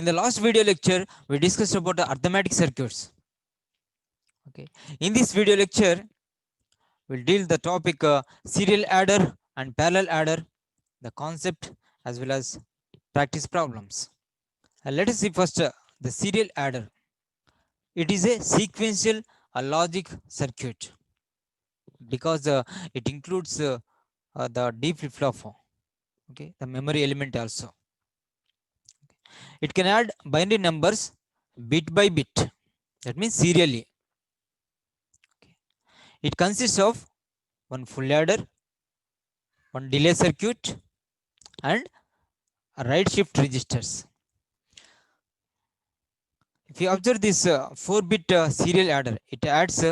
In the last video lecture, we discussed about the arithmetic circuits. Okay. In this video lecture, we'll deal the topic serial adder and parallel adder, the concept as well as practice problems. Let us see first the serial adder. It is a sequential logic circuit because it includes the D flip flop, okay, the memory element also. It can add binary numbers bit by bit. That means serially. Okay. It consists of one full adder, one delay circuit, and right shift registers. If you observe this 4-bit serial adder, it adds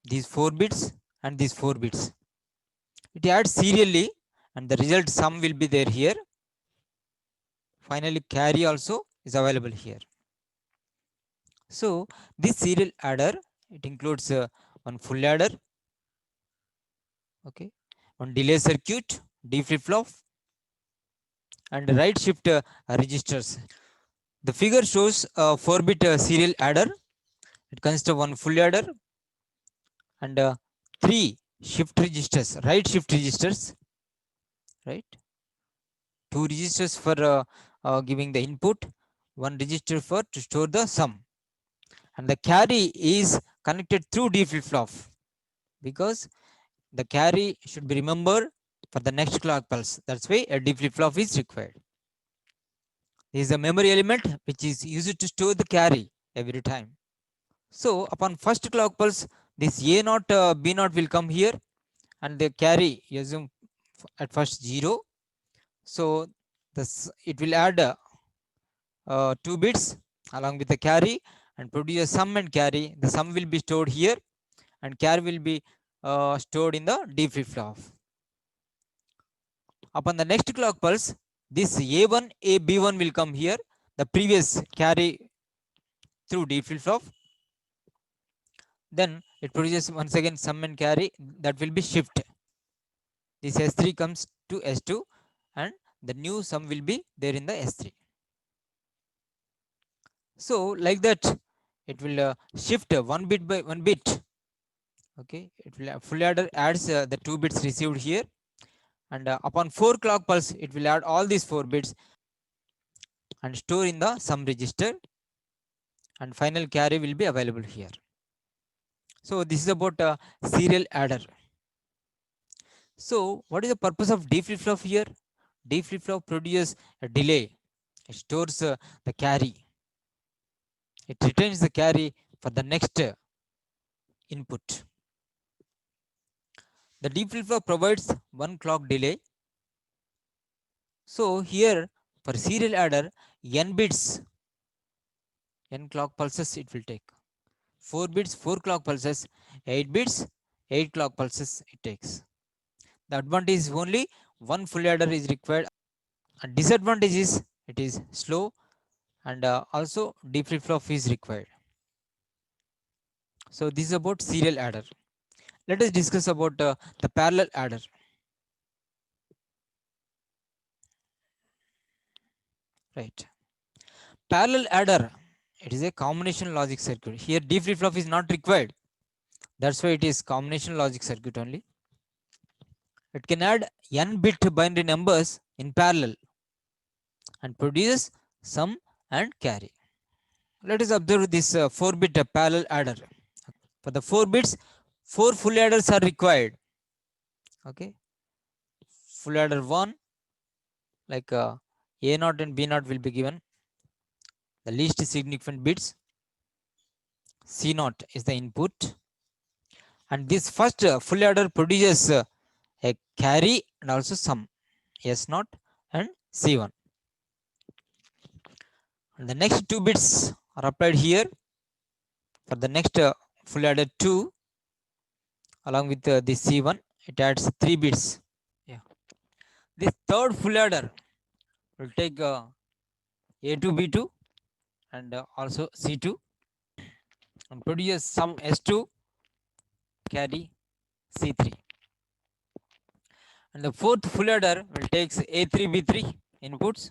these 4 bits and these 4 bits. It adds serially, and the result sum will be there here. Finally, carry also is available here. So, this serial adder, it includes one full adder, okay, one delay circuit, D flip flop, and right shift registers. The figure shows a 4-bit serial adder. It consists of one full adder and 3 shift registers, right shift registers, right? 2 registers for giving the input, 1 register for to store the sum. And the carry is connected through D flip flop because the carry should be remembered for the next clock pulse. That's why a D flip flop is required. There is a memory element which is used to store the carry every time. So upon first clock pulse, this A0, B0 will come here, and the carry you assume at first 0. So this it will add 2 bits along with the carry and produce a sum and carry. The sum will be stored here, and carry will be stored in the D flip flop. Upon the next clock pulse, this A1, AB1 will come here. The previous carry through D flip flop. Then it produces once again sum and carry, that will be shift. This S3 comes to S2, and the new sum will be there in the S3. So like that, it will shift 1 bit by 1 bit. Okay, it will full adder adds the 2 bits received here, and upon 4 clock pulse, it will add all these 4 bits and store in the sum register, and final carry will be available here. So this is about serial adder. So what is the purpose of D flip flop here? D flip flop produces a delay. It stores the carry. It retains the carry for the next input. The D flip flop provides 1 clock delay. So here for serial adder, n bits, n clock pulses it will take. 4 bits, 4 clock pulses, 8 bits, 8 clock pulses it takes. The advantage is only one full adder is required. And disadvantage is it is slow, and also D flip flop is required. So this is about serial adder. Let us discuss about the parallel adder. Right. Parallel adder, it is a combination logic circuit. Here D flip flop is not required. That's why it is combination logic circuit only. It can add n bit binary numbers in parallel and produce sum and carry. Let us observe this 4-bit parallel adder. For the 4 bits, 4 full adders are required. Okay, full adder 1, like A0 and B0 will be given. The least significant bits, C0 is the input, and this first full adder produces a carry and also sum, S0 and C1. And the next 2 bits are applied here for the next full adder 2, along with the C1, it adds 3 bits. Yeah. This third full adder will take A2, B2 and also C2 and produce some S2 carry C3. And the fourth full adder will take A3, B3 inputs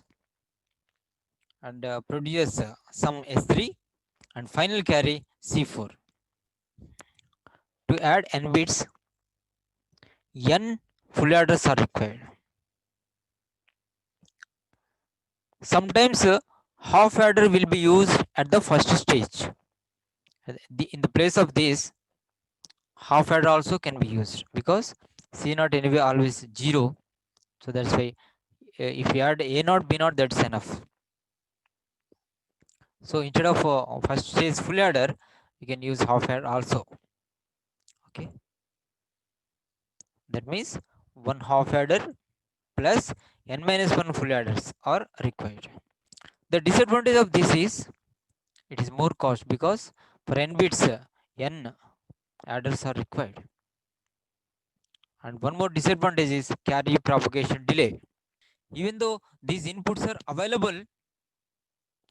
and produces sum S3 and final carry C4. To add n bits, n full adders are required. Sometimes half adder will be used at the first stage. In the place of this, half adder also can be used because C naught anyway always 0. So that's why if you add A naught, B naught, that's enough. So instead of first stage full adder, you can use half adder also. Okay. That means one half adder plus n minus 1 full adders are required. The disadvantage of this is it is more cost because for n bits n adders are required. And one more disadvantage is carry propagation delay. Even though these inputs are available,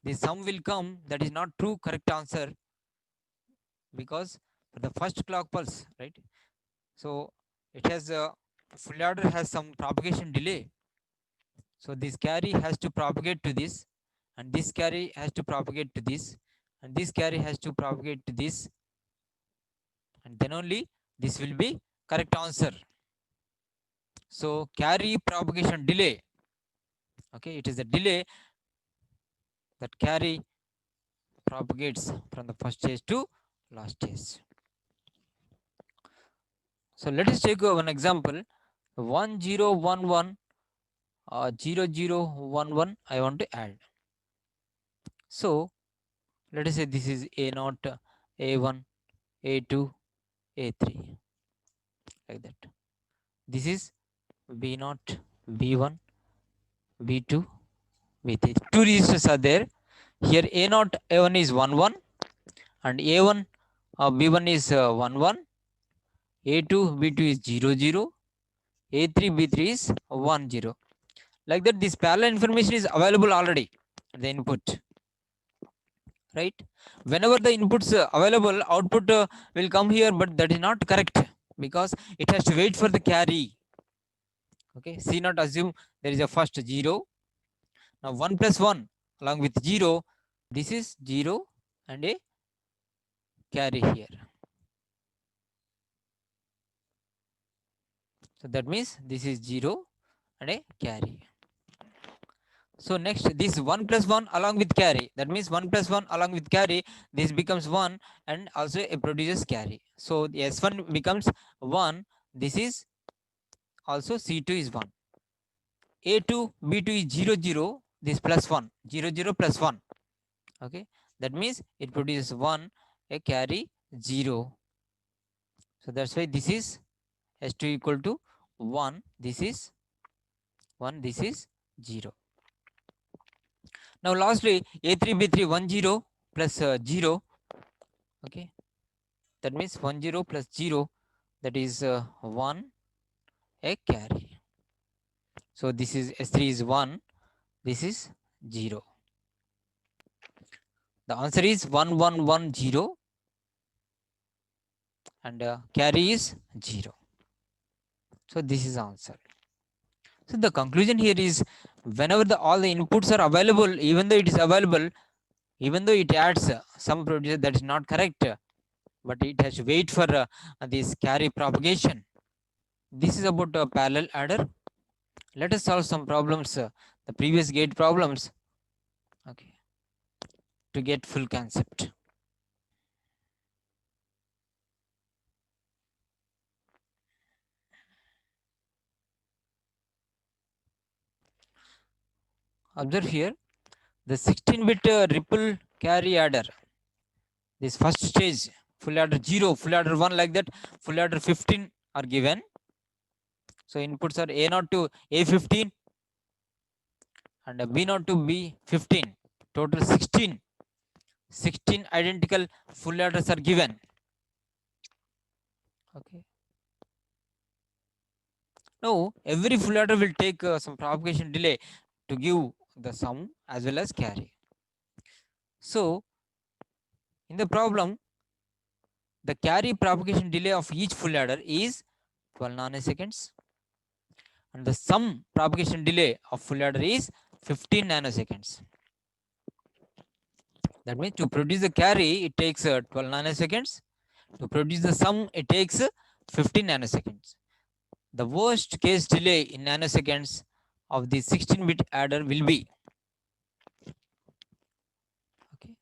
the sum will come that is not true correct answer because for the first clock pulse, right? So it has a full adder has some propagation delay. So this carry has to propagate to this, and this carry has to propagate to this, and this carry has to propagate to this, and then only this will be correct answer. So carry propagation delay. Okay, it is the delay that carry propagates from the first stage to last stage. So let us take one example. 1011 0011 I want to add. So let us say this is A0, A1, A2, A3, like that. This is B0, B1, B2, B3. Two registers are there. Here A0, A1 is 1, 1, and A1, B1 is 1, 1, A2, B2 is 0, 0, A3, B3 is 1, 0. Like that, this parallel information is available already at the input. Right? Whenever the inputs available, output will come here, but that is not correct because it has to wait for the carry. Okay, C not assume there is a first 0. Now 1 plus 1 along with 0, this is 0 and a carry here. So that means this is 0 and a carry. So next, this 1 plus 1 along with carry, that means 1 plus 1 along with carry, this becomes 1 and also it produces carry. So the S1 becomes 1, this is also C2 is 1. A2, B2 is 0, 0, this plus 1, 0, 0 plus 1. Okay, that means it produces 1, a carry 0. So that's why this is S2 equal to 1, this is 1, this is 0. Now lastly, A3, B3, 1, 0 plus 0. Okay, that means 1, 0 plus 0, that is 1, a carry. So this is S3 is 1, this is 0. The answer is 1, 1, 1, 0 and carry is 0. So this is answer. So the conclusion here is whenever all the inputs are available, even though it is available, even though it adds some producer that is not correct, but it has to wait for this carry propagation. This is about parallel adder. Let us solve some problems, the previous gate problems, okay, to get full concept. Observe here the 16-bit ripple carry adder. This first stage full adder 0, full adder 1, like that, full adder 15 are given. So inputs are A0 to A15 and B0 to B15. Total 16. 16 identical full adders are given. Okay. Now every full adder will take some propagation delay to give the sum as well as carry. So in the problem, the carry propagation delay of each full adder is 12 nanoseconds and the sum propagation delay of full adder is 15 nanoseconds. That means to produce the carry, it takes 12 nanoseconds. To produce the sum, it takes 15 nanoseconds. The worst case delay in nanoseconds of the 16-bit adder will be. Okay.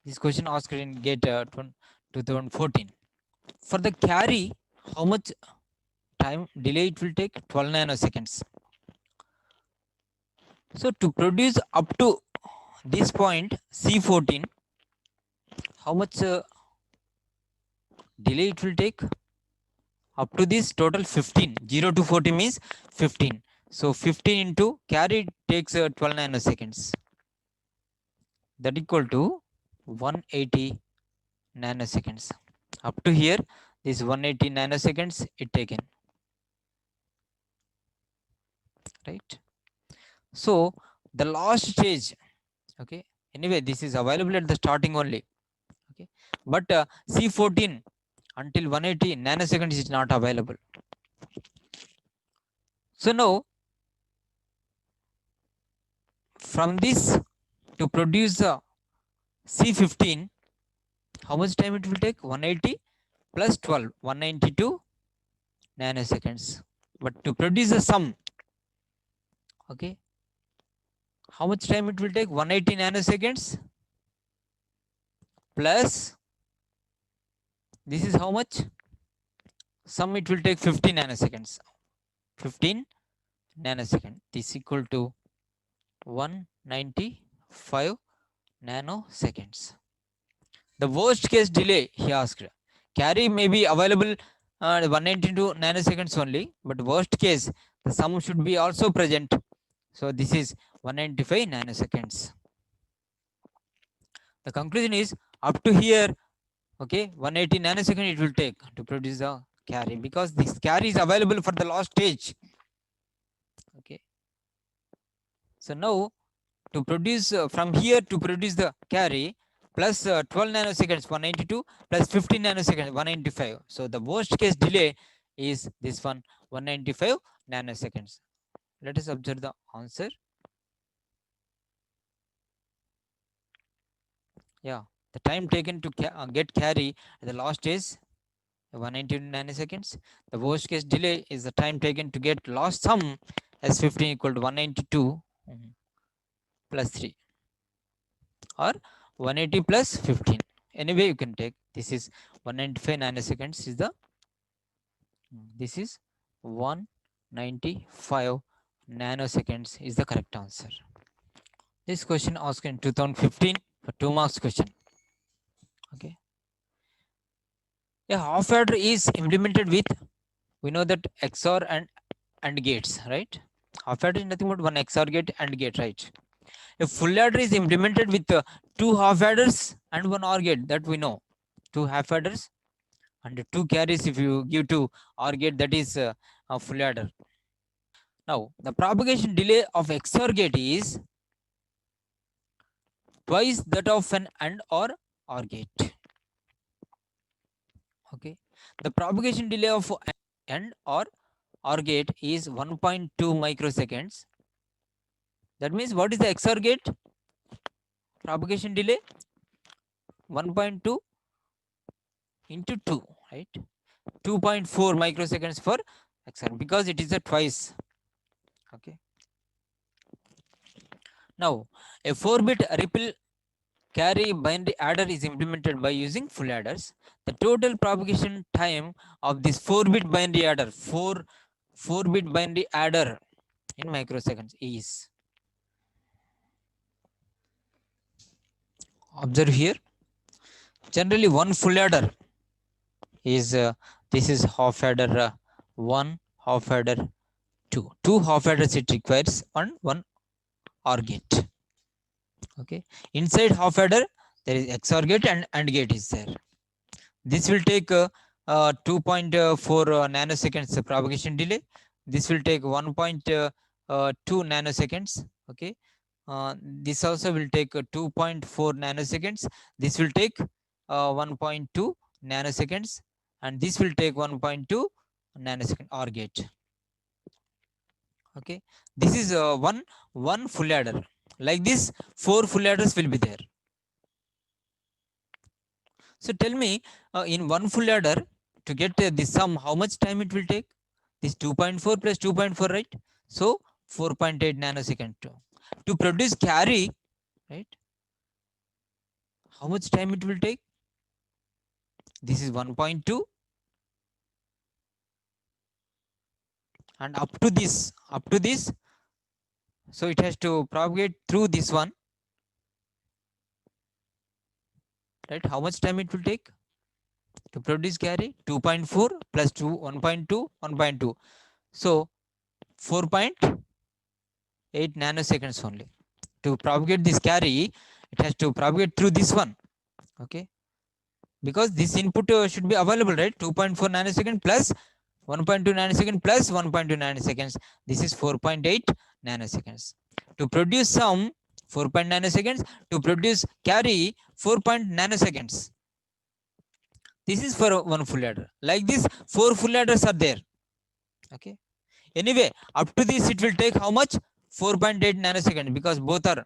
This question asked in GATE 2014. For the carry, how much time delay it will take? 12 nanoseconds. So to produce up to this point C14, how much delay it will take? Up to this total 15. 0 to 40 means 15. So 15 into carry takes 12 nanoseconds. That equal to 180 nanoseconds. Up to here, this 180 nanoseconds it taken. Right? So the last stage, okay. Anyway, this is available at the starting only. Okay. But C14 until 180 nanoseconds is not available. So now, from this to produce the C15, how much time it will take? 180 plus 12, 192 nanoseconds. But to produce the sum, okay, how much time it will take? 180 nanoseconds plus this is how much? Sum it will take 15 nanoseconds. 15 nanoseconds. This equal to 195 nanoseconds. The worst case delay, he asked. Carry may be available 192 nanoseconds only, but worst case, the sum should be also present. So this is 195 nanoseconds. The conclusion is up to here, okay, 180 nanoseconds it will take to produce the carry because this carry is available for the last stage. Okay. So now to produce from here to produce the carry plus 12 nanoseconds 192 plus 15 nanoseconds 195. So the worst case delay is this one 195 nanoseconds. Let us observe the answer. Yeah, the time taken to get carry at the last is 192 nanoseconds. The worst case delay is the time taken to get last sum as 15 equal to 192 plus 3 or 180 plus 15. Anyway, you can take this is 195 nanoseconds is the this is 195 nanoseconds is the correct answer. This question asked in 2015 for 2 marks question. Okay. A half adder is implemented with, we know that XOR and gates, right? Half adder is nothing but one XOR gate and gate, right? A full adder is implemented with 2 half adders and 1 OR gate, that we know. 2 half adders and 2 carries if you give to OR gate, that is a full adder. Now, the propagation delay of XOR gate is twice that of an AND or OR gate. Okay. The propagation delay of AND or OR gate is 1.2 microseconds. That means what is the XOR gate propagation delay? 1.2 into 2, right? 2.4 microseconds for XOR because it is a twice. Okay. Now, a 4-bit ripple carry binary adder is implemented by using full adders. The total propagation time of this 4-bit binary adder, 4-bit binary adder in microseconds is, observe here, generally one full adder is this is half adder 1, half adder 2. 2 half adders it requires on 1 OR gate. Okay. Inside half adder there is XOR gate and AND gate is there. This will take 2.4 nanoseconds propagation delay. This will take 1.2 nanoseconds. Okay. This also will take 2.4 nanoseconds. This will take 1.2 nanoseconds, and this will take 1.2 nanosecond OR gate. Okay. This is one full adder. Like this, 4 full adders will be there. So tell me, in one full adder, to get this sum, how much time it will take? This 2.4 plus 2.4, right? So 4.8 nanosecond. To produce carry, right? How much time it will take? This is 1.2, and up to this, so it has to propagate through this one, right? How much time it will take to produce carry? 2.4 plus 2, 1.2, 1.2. So 4.8 nanoseconds only. To propagate this carry, it has to propagate through this one. Okay, because this input should be available, right? 2.4 nanosecond plus 1.2 nanosecond plus 1.2 nanoseconds. This is 4.8 nanoseconds. To produce some 4. Nanoseconds, to produce carry 4. Nanoseconds. This is for one full adder. Like this, 4 full adders are there. Okay. Anyway, up to this, it will take how much? 4.8 nanoseconds, because both are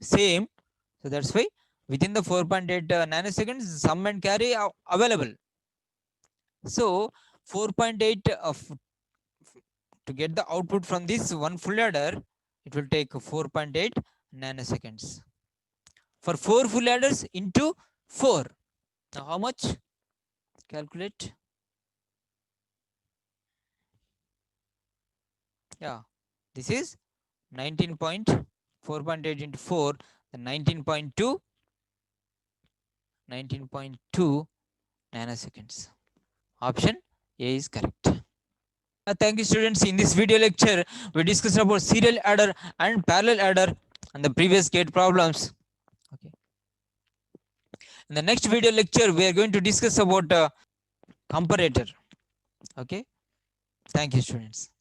same. So that's why within the 4.8 nanoseconds, sum and carry are available. So 4.8 of to get the output from this one full adder, it will take 4.8 nanoseconds. For 4 full adders into 4. Now how much? Calculate. Yeah, this is 19.4.8 into 4, the 19.2 nanoseconds. Option A is correct. Thank you, students. In this video lecture, we discussed about serial adder and parallel adder and the previous gate problems. Okay. In the next video lecture, we are going to discuss about comparator. Okay. Thank you, students.